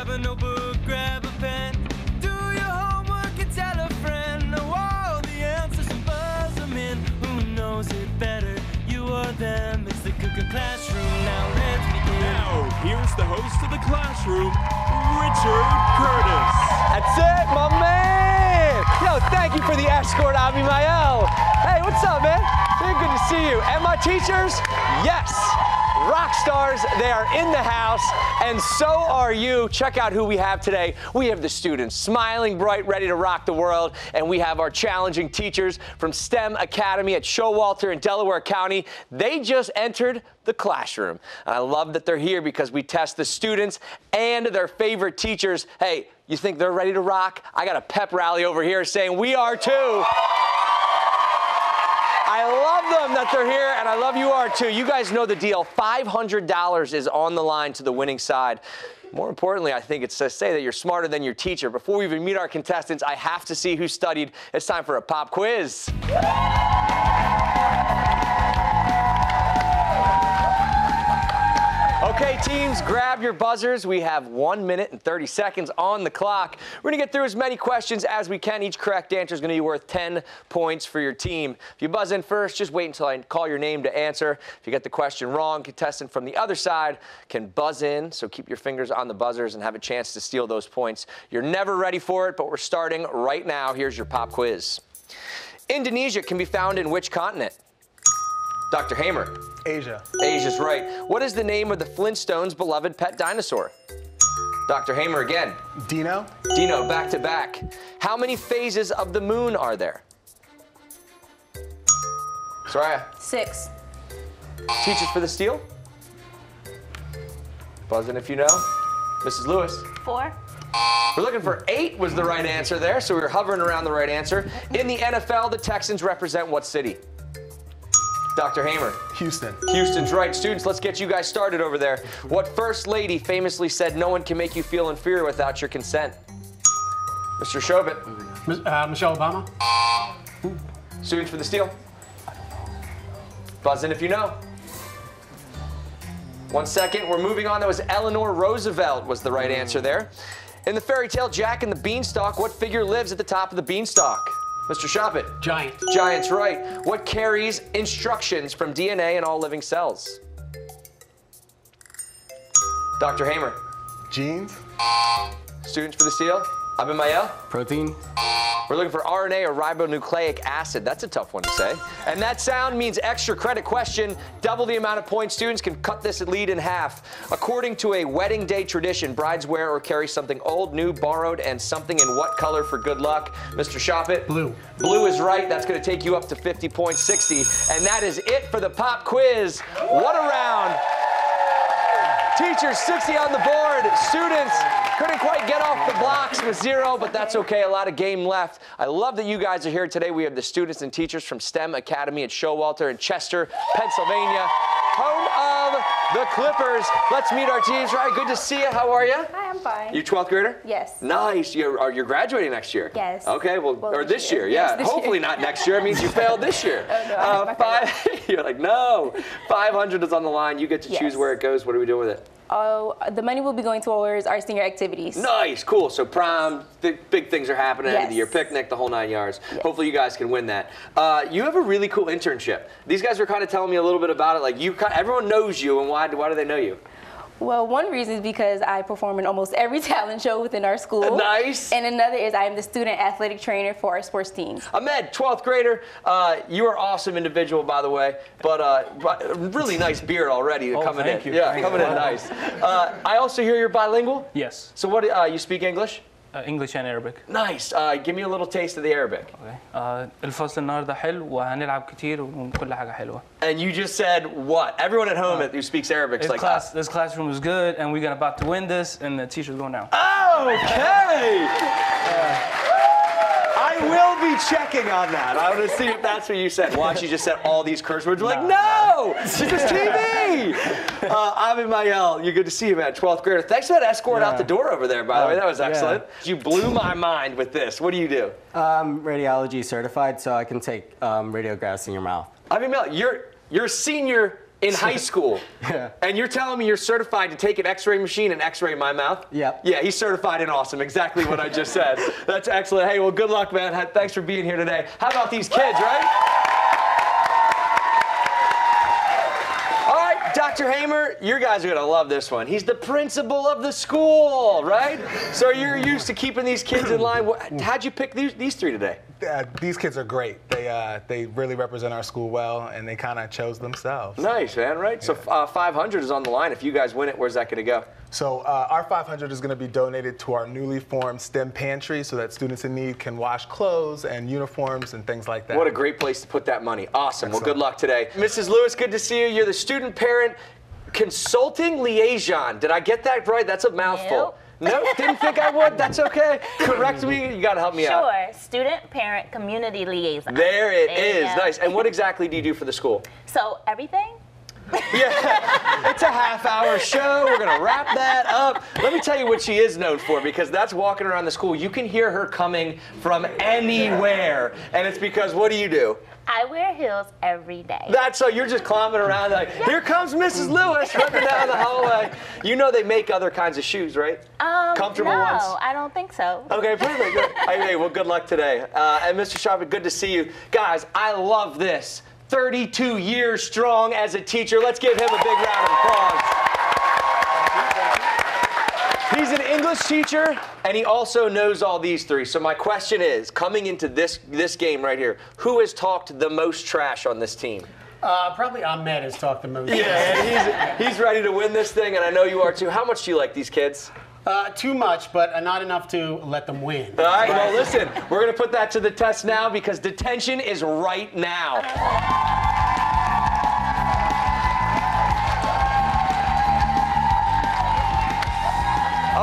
Grab a notebook, grab a pen. Do your homework and tell a friend. Know all the answers and buzz them in. Who knows it better, you or them? It's the ClassH-Room, now let's begin. Now, here's the host of the ClassH-Room, Richard Curtis. That's it, my man! Yo, thank you for the escort, Abimael. Hey, what's up, man? Very good to see you. And my teachers, yes, rock stars, they are in the house, and so are you. Check out who we have today. We have the students, smiling, bright, ready to rock the world, and we have our challenging teachers from STEM Academy at Showalter in Delaware County. They just entered the ClassH-Room. And I love that they're here because we test the students and their favorite teachers. Hey, you think they're ready to rock? I got a pep rally over here saying we are too. I love them that they're here, and I love you are too. You guys know the deal. $500 is on the line to the winning side. More importantly, I think it's to say that you're smarter than your teacher. Before we even meet our contestants, I have to see who studied. It's time for a pop quiz. Okay, teams, grab your buzzers. We have 1 minute and 30 seconds on the clock. We're going to get through as many questions as we can. Each correct answer is going to be worth 10 points for your team. If you buzz in first, just wait until I call your name to answer. If you get the question wrong, contestant from the other side can buzz in, so keep your fingers on the buzzers and have a chance to steal those points. You're never ready for it, but we're starting right now. Here's your pop quiz. Indonesia can be found in which continent? Dr. Hamer. Asia. Asia's right. What is the name of the Flintstones' beloved pet dinosaur? Dr. Hamer again. Dino. Dino, back to back. How many phases of the moon are there? Soraya. 6. Teachers for the steal? Buzz in if you know. Mrs. Lewis. 4. We're looking for 8 was the right answer there, so we were hovering around the right answer. In the NFL, the Texans represent what city? Dr. Hamer. Houston. Houston's right. Students, let's get you guys started over there. What first lady famously said no one can make you feel inferior without your consent? Mr. Shobit. Michelle Obama. Students for the steal. Buzz in if you know. 1 second. We're moving on. That was Eleanor Roosevelt was the right answer there. In the fairy tale Jack and the Beanstalk, what figure lives at the top of the beanstalk? Mr. Shopit. Giant. Giant's right. What carries instructions from DNA in all living cells? Dr. Hamer. Genes. Students for the steal. Abimael. Protein. We're looking for RNA or ribonucleic acid. That's a tough one to say. And that sound means extra credit question. Double the amount of points. Students can cut this lead in half. According to a wedding day tradition, brides wear or carry something old, new, borrowed, and something in what color for good luck? Mr. Shopit? Blue. Blue is right. That's going to take you up to 50 points, 60. And that is it for the pop quiz. What a round. Teachers, 60 on the board. Students couldn't quite get off the blocks with 0, but that's okay. A lot of game left. I love that you guys are here today. We have the students and teachers from STEM Academy at Showalter in Chester, Pennsylvania, home of the Clippers. Let's meet our teams. Right, good to see you. How are you? Hi, I'm fine. You 12th grader? Yes. Nice. You're graduating next year? Yes. Okay, well or this year, Yes, yeah. this Hopefully year. not next year. It means you failed this year. Oh, no, You're like, no. 500 is on the line. You get to choose Yes. where it goes. What are we doing with it? Oh, the money will be going towards our senior activities. Nice, cool. So prom, big things are happening. End of the year Yes. picnic, the whole 9 yards. Yes. Hopefully you guys can win that. You have a really cool internship. These guys were kind of telling me a little bit about it. Like everyone knows you, and why do they know you? Well, one reason is because I perform in almost every talent show within our school. Nice. And another is I am the student athletic trainer for our sports teams. Ahmed, 12th grader. You are an awesome individual, by the way, but really nice beard already coming in. Thank you. Yeah, coming in nice. I also hear you're bilingual. Yes. So what? You speak English? English and Arabic. Nice. Give me a little taste of the Arabic. Okay. الفصل النهارده حلو وهنلعب كتير وكل حاجة حلوة. And you just said what? Everyone at home who speaks Arabic is like, This classroom is good, and we're about to win this, and the teacher's going down. Okay. I will be checking on that. I want to see if that's what you said. Watch, you just said all these curse words. We're like, no, this is TV. Abimael, you're good to see you, man. 12th grader. Thanks for that escort out the door over there, by the way. That was excellent. You blew my mind with this. What do you do? Radiology certified, so I can take radiographs in your mouth. Abimael, you're a senior in high school. Yeah. And you're telling me you're certified to take an x-ray machine and x-ray my mouth? Yep. Yeah, he's certified and awesome. Exactly what I just said. That's excellent. Hey, well, good luck, man. Thanks for being here today. How about these kids, right? All right, Dr. Hamer, you guys are going to love this one. He's the principal of the school, right? So you're used to keeping these kids in line. How'd you pick these three today? These kids are great. They really represent our school well, and they kind of chose themselves. Nice, man, right? Yeah. So 500 is on the line. If you guys win it, where's that going to go? So our 500 is going to be donated to our newly formed STEM pantry so that students in need can wash clothes and uniforms and things like that. What a great place to put that money. Awesome. Excellent. Well, good luck today. Mrs. Lewis, good to see you. You're the student parent consulting liaison. Did I get that right? That's a mouthful. No, didn't think I would. That's okay. Correct me. You got to help me out. Sure. Student parent community liaison. There it is. Nice. And what exactly do you do for the school? So everything? Yeah, it's a half-hour show. We're going to wrap that up. Let me tell you what she is known for, because that's walking around the school. You can hear her coming from anywhere. And it's because, what do? I wear heels every day. That's so you're just climbing around like, here comes Mrs. Lewis running down the hallway. You know they make other kinds of shoes, right? Comfortable no, ones? I don't think so. Okay, perfect. Good. Hey, well, good luck today. And Mr. Sharp, good to see you. Guys, I love this. 32 years strong as a teacher. Let's give him a big round of applause. He's an English teacher, and he also knows all these three. So my question is, coming into this game right here, who has talked the most trash on this team? Probably Ahmed has talked the most. Yeah, he's ready to win this thing, and I know you are too. How much do you like these kids? Too much, but not enough to let them win. All right, well, listen, we're going to put that to the test now because detention is right now.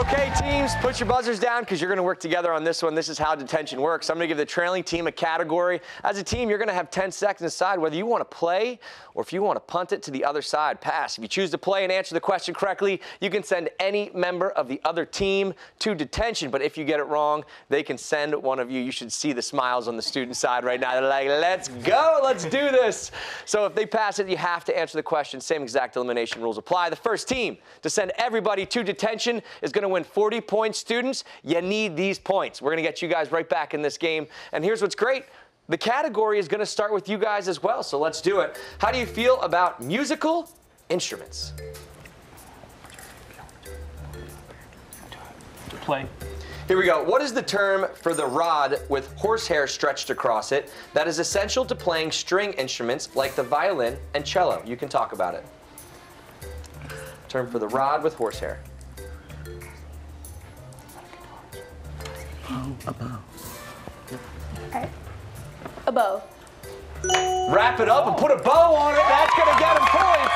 Okay, teams, put your buzzers down because you're going to work together on this one. This is how detention works. I'm going to give the trailing team a category. As a team, you're going to have 10 seconds to decide whether you want to play or if you want to punt it to the other side. Pass. If you choose to play and answer the question correctly, you can send any member of the other team to detention. But if you get it wrong, they can send one of you. You should see the smiles on the student side right now. They're like, let's go, let's do this. So if they pass it, you have to answer the question. Same exact elimination rules apply. The first team to send everybody to detention is going to win 40 points. Students, you need these points. We're going to get you guys right back in this game. And here's what's great. The category is going to start with you guys as well, so let's do it. How do you feel about musical instruments? Play. Here we go. What is the term for the rod with horsehair stretched across it that is essential to playing string instruments like the violin and cello? You can talk about it. Term for the rod with horsehair. A bow. Wrap it up and put a bow on it. That's going to get him points.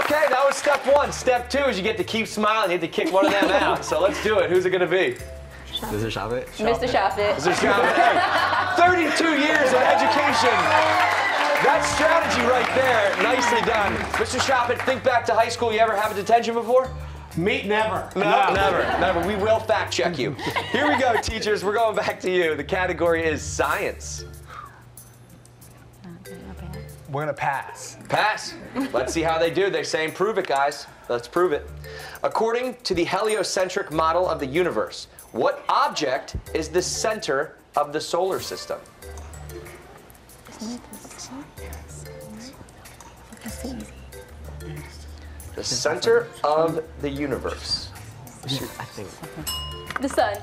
Okay, that was step one. Step two is you get to keep smiling. You have to kick one of them out. So let's do it. Who's it going to be? Mr. Shavit? Mr. Shafit. Mr. Shavit. 32 years of education. That strategy right there. Nicely done. Mr. Shavit, think back to high school. You ever have a detention before? Me, never. No, never. We will fact check you. Here we go, teachers. We're going back to you. The category is science. We're going to pass. Pass. Let's see how they do. They're saying prove it, guys. Let's prove it. According to the heliocentric model of the universe, what object is the center of the solar system? The center of the universe. The sun.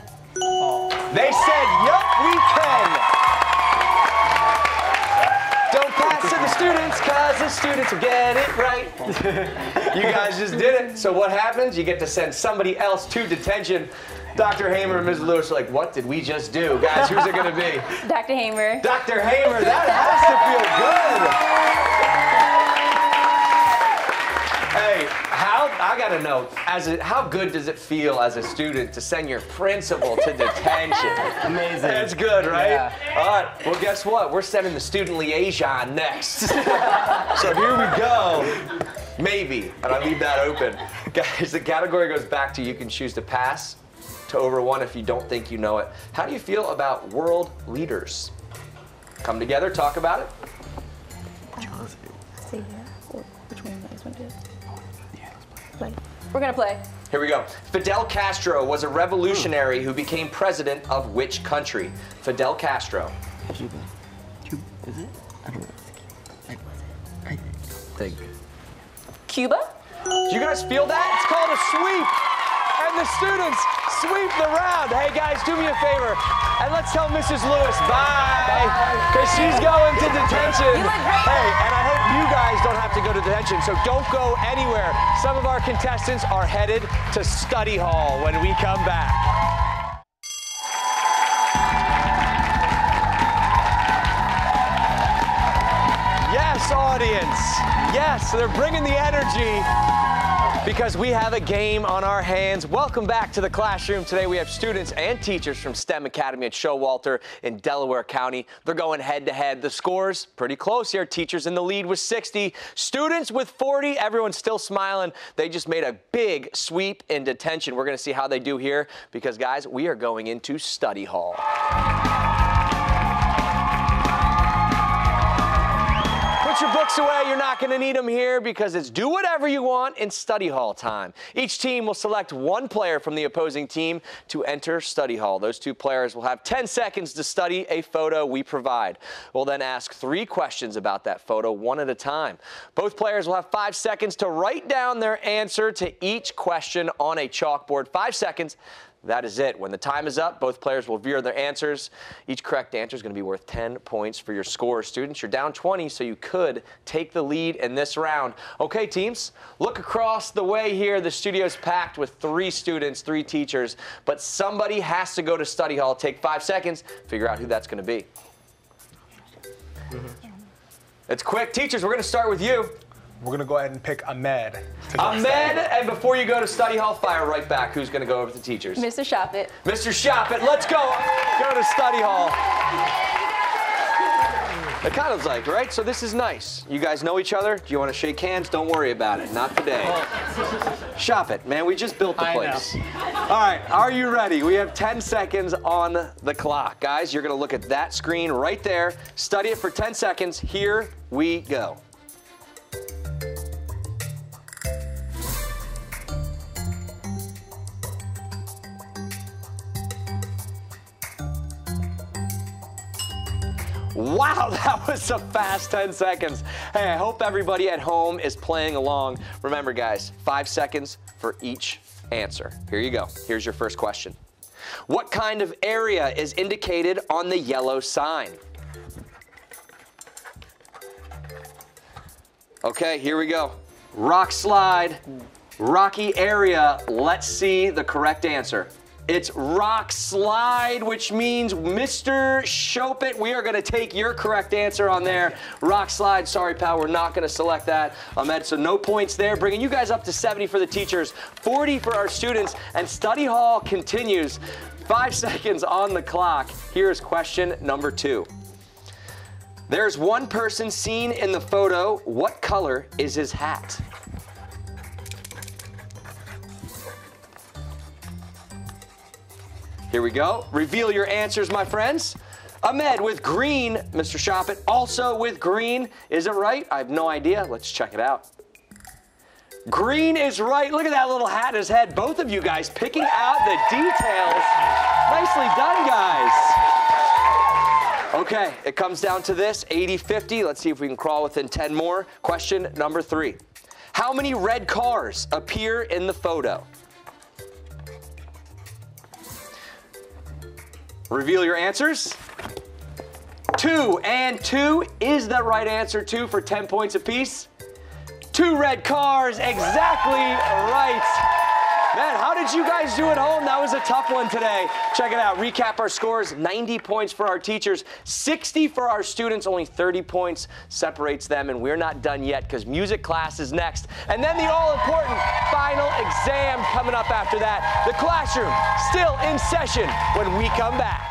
They said, yup, we can. Don't pass to the students, because the students will get it right. You guys just did it. So what happens? You get to send somebody else to detention. Dr. Hamer and Ms. Lewis are like, what did we just do? Guys, who's it going to be? Dr. Hamer. Dr. Hamer, that has to feel good. Hey, I gotta know, how good does it feel as a student to send your principal to detention? Amazing. That's good, right? Yeah. All right, well, guess what? We're sending the student liaison next. So here we go. Maybe, and I leave that open. Guys, the category goes back to you can choose to pass to over one if you don't think you know it. How do you feel about world leaders? Come together, talk about it. Which one do you guys want to do? Play. We're gonna play. Here we go. Fidel Castro was a revolutionary who became president of which country? Fidel Castro. Cuba. Cuba, is it? I don't know. I think. Cuba? Do you guys feel that? It's called a sweep. And the students sweep the round. Hey guys, do me a favor. And let's tell Mrs. Lewis bye. Because she's going to detention. Hey, and I hope you guys don't have to go to detention, so don't go anywhere. Some of our contestants are headed to study hall when we come back. Yes, audience. Yes, they're bringing the energy because we have a game on our hands. Welcome back to the classroom. Today we have students and teachers from STEM Academy at Showalter in Delaware County. They're going head to head. The scores pretty close here. Teachers in the lead with 60, students with 40. Everyone's still smiling. They just made a big sweep in detention. We're going to see how they do here because, guys, we are going into study hall. Put your books away. You're not going to need them here because it's do whatever you want in study hall time. Each team will select one player from the opposing team to enter study hall. Those two players will have 10 seconds to study a photo we provide. We'll then ask 3 questions about that photo, one at a time. Both players will have 5 seconds to write down their answer to each question on a chalkboard. 5 seconds. That is it. When the time is up, both players will reveal their answers. Each correct answer is going to be worth 10 points for your score. Students, you're down 20, so you could take the lead in this round. Okay, teams, look across the way here. The studio's packed with 3 students, 3 teachers, but somebody has to go to study hall. Take 5 seconds, figure out who that's going to be. It's quick. Teachers, we're going to start with you. We're going to go ahead and pick Ahmed. Ahmed, and before you go to study hall, fire right back. Who's going to go over to the teachers? Mr. Shoppett. Mr. Shoppett, let's go. Go to study hall. It kind of like, right? So this is nice. You guys know each other? Do you want to shake hands? Don't worry about it. Not today. Shoppett, man, we just built the place. All right, are you ready? We have 10 seconds on the clock. Guys, you're going to look at that screen right there. Study it for 10 seconds. Here we go. Wow, that was a fast 10 seconds. Hey, I hope everybody at home is playing along. Remember, guys, 5 seconds for each answer. Here you go. Here's your first question. What kind of area is indicated on the yellow sign? Okay, here we go. Rock slide, rocky area. Let's see the correct answer. It's rock slide, which means Mr. Shoppett, we are going to take your correct answer on there. Rock slide, sorry, pal, we're not going to select that. Ahmed, so no points there, bringing you guys up to 70 for the teachers, 40 for our students, and study hall continues. 5 seconds on the clock. Here's question number 2. There's one person seen in the photo. What color is his hat? Here we go. Reveal your answers, my friends. Ahmed with green. Mr. Shoppett also with green. Is it right? I have no idea. Let's check it out. Green is right. Look at that little hat in his head. Both of you guys picking out the details. Nicely done, guys. Okay, it comes down to this, 80-50. Let's see if we can crawl within 10 more. Question number 3. How many red cars appear in the photo? Reveal your answers. 2 and 2 is the right answer. 2 for 10 points apiece. 2 red cars, exactly right. Man, how did you guys do at home? That was a tough one today. Check it out. Recap our scores. 90 points for our teachers, 60 for our students. Only 30 points separates them, and we're not done yet because music class is next. And then the all-important final exam coming up after that. The classroom still in session when we come back.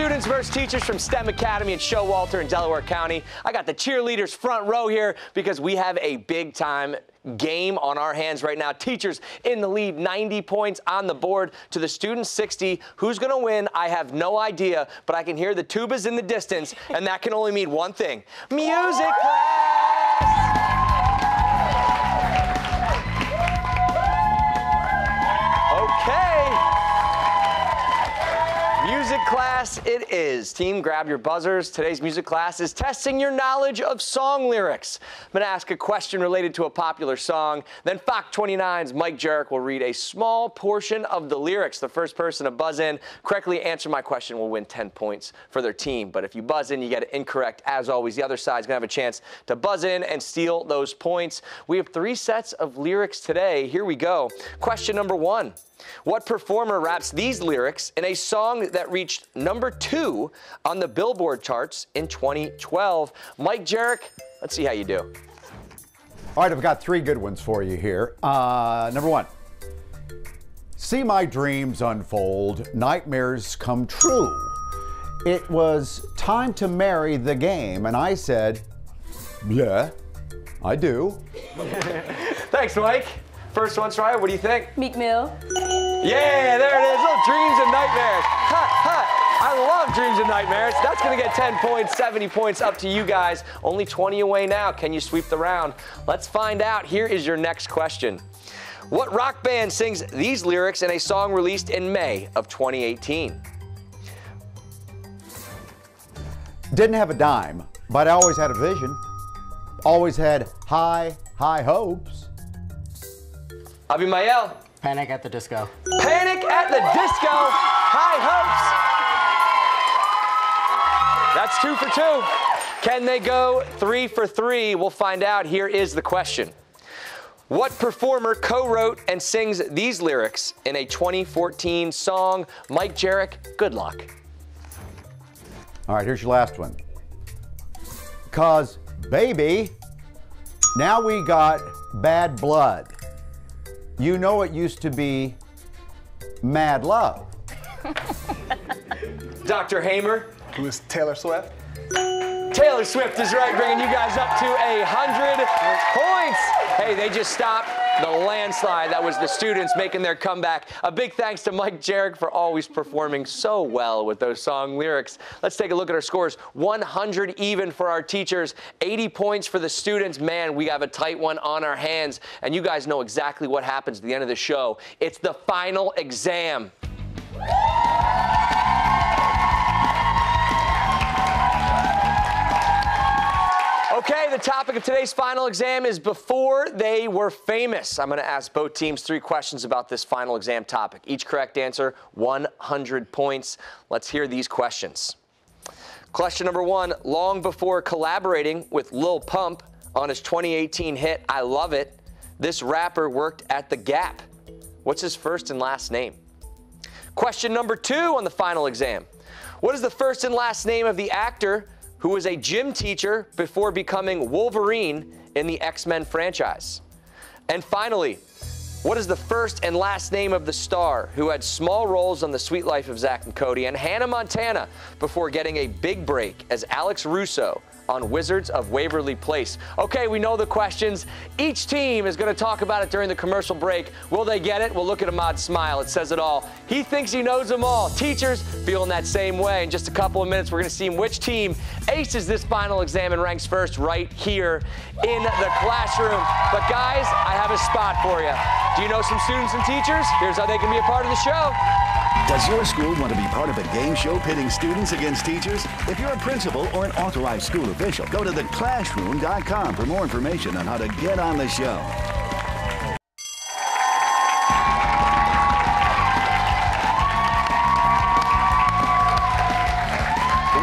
students versus teachers from STEM Academy at Showalter in Delaware County. I got the cheerleaders front row here because we have a big-time game on our hands right now. Teachers in the lead, 90 points on the board to the students 60. Who's going to win? I have no idea, but I can hear the tubas in the distance, and that can only mean one thing. Music class! Okay. Music class it is. Team, grab your buzzers. Today's music class is testing your knowledge of song lyrics. I'm going to ask a question related to a popular song. Then Fox 29's Mike Jarek will read a small portion of the lyrics. The first person to buzz in, correctly answer my question, will win 10 points for their team. But if you buzz in, you get it incorrect. As always, the other side's going to have a chance to buzz in and steal those points. We have 3 sets of lyrics today. Here we go. Question number 1. What performer raps these lyrics in a song that reached #2 on the Billboard charts in 2012? Mike Jarek, let's see how you do. All right, I've got 3 good ones for you here. Number 1. See my dreams unfold, nightmares come true. It was time to marry the game, and I said, yeah, I do. Thanks, Mike. First one, Soraya, what do you think? Meek Mill. Yeah, there it is. Little dreams and nightmares. Ha, ha. I love dreams and nightmares. That's going to get 10 points, 70 points up to you guys. Only 20 away now. Can you sweep the round? Let's find out. Here is your next question. What rock band sings these lyrics in a song released in May of 2018? Didn't have a dime, but I always had a vision. Always had high, high hopes. Abimael. Panic at the Disco. Panic at the Disco. High hopes. That's 2 for 2. Can they go 3 for 3? We'll find out. Here is the question. What performer co-wrote and sings these lyrics in a 2014 song? Mike Jarek, good luck. All right, here's your last one. 'Cause, baby, now we got bad blood. You know it used to be mad love. Dr. Hamer. Who is Taylor Swift? Taylor Swift is right, bringing you guys up to 100 points. Hey, they just stopped the landslide. That was the students making their comeback. A big thanks to Mike Jarek for always performing so well with those song lyrics. Let's take a look at our scores. 100 even for our teachers, 80 points for the students. Man, we have a tight one on our hands, and you guys know exactly what happens at the end of the show. It's the final exam. Okay, the topic of today's final exam is before they were famous. I'm going to ask both teams 3 questions about this final exam topic. Each correct answer, 100 points. Let's hear these questions. Question number 1, long before collaborating with Lil Pump on his 2018 hit, I Love It, this rapper worked at The Gap. What's his first and last name? Question number 2 on the final exam. What is the first and last name of the actor who was a gym teacher before becoming Wolverine in the X-Men franchise? And finally, what is the first and last name of the star who had small roles on The Sweet Life of Zack and Cody and Hannah Montana before getting a big break as Alex Russo on Wizards of Waverly Place? Okay, we know the questions. Each team is going to talk about it during the commercial break. Will they get it? Well, look at Ahmad's smile. It says it all. He thinks he knows them all. Teachers feeling that same way. In just a couple of minutes, we're going to see which team aces this final exam and ranks first right here in the classroom. But guys, I have a spot for you. Do you know some students and teachers? Here's how they can be a part of the show. Does your school want to be part of a game show pitting students against teachers? If you're a principal or an authorized school official, go to theclassroom.com for more information on how to get on the show.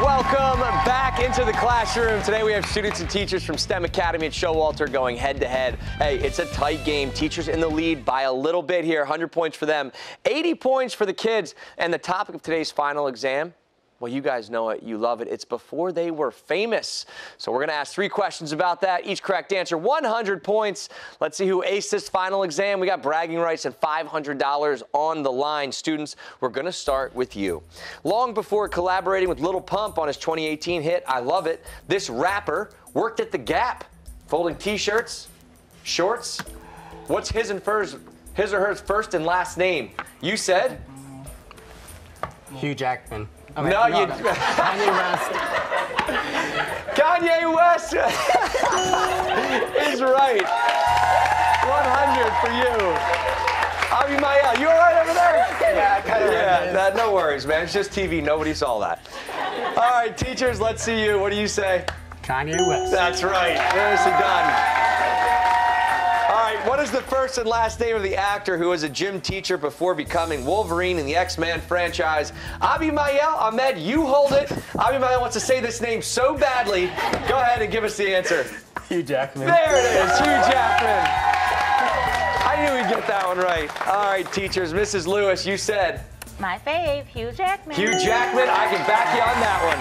Welcome back into the classroom. Today we have students and teachers from STEM Academy at Showalter going head-to-head. Hey, it's a tight game. Teachers in the lead by a little bit here. 100 points for them, 80 points for the kids. And the topic of today's final exam, Well, you guys know it. You love it. It's before they were famous. So we're going to ask 3 questions about that. Each correct answer, 100 points. Let's see who aced this final exam. We got bragging rights and $500 on the line. Students, we're going to start with you. Long before collaborating with Lil Pump on his 2018 hit, I Love It, this rapper worked at the Gap, folding T-shirts, shorts. What's his or her first and last name? You said? Hugh Jackman. No, you. Kanye West. Kanye West is right. 100 for you. Abimael, you all right over there? Yeah, I kind of Yeah, no worries, man. It's just TV. Nobody saw that. All right, teachers, let's see you. What do you say? Kanye West. That's right. Nicely done. All right, what is the first and last name of the actor who was a gym teacher before becoming Wolverine in the X-Men franchise? Abimael, Ahmed, you hold it. Abimael wants to say this name so badly. Go ahead and give us the answer. Hugh Jackman. There it is, Hugh Jackman. I knew we'd get that one right. All right, teachers. Mrs. Lewis, you said? My fave, Hugh Jackman. Hugh Jackman, I can back you on that one.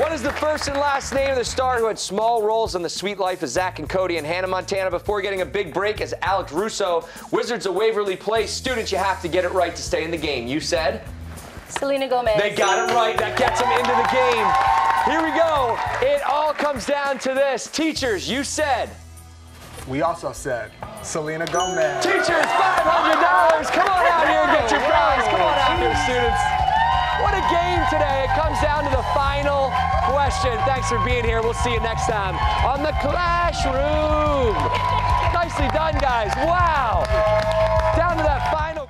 What is the first and last name of the star who had small roles in The Sweet Life of Zack and Cody and Hannah Montana before getting a big break as Alex Russo? Wizards of Waverly Place. Students, you have to get it right to stay in the game. You said? Selena Gomez. They got it right. That gets them into the game. Here we go. It all comes down to this. Teachers, you said? We also said Selena Gomez. Teachers, $500. Come on out here and get your prize. Come on out here, students. What a game today. It comes down to the final question. Thanks for being here. We'll see you next time on the ClassH-Room. Nicely done, guys. Wow. Down to that final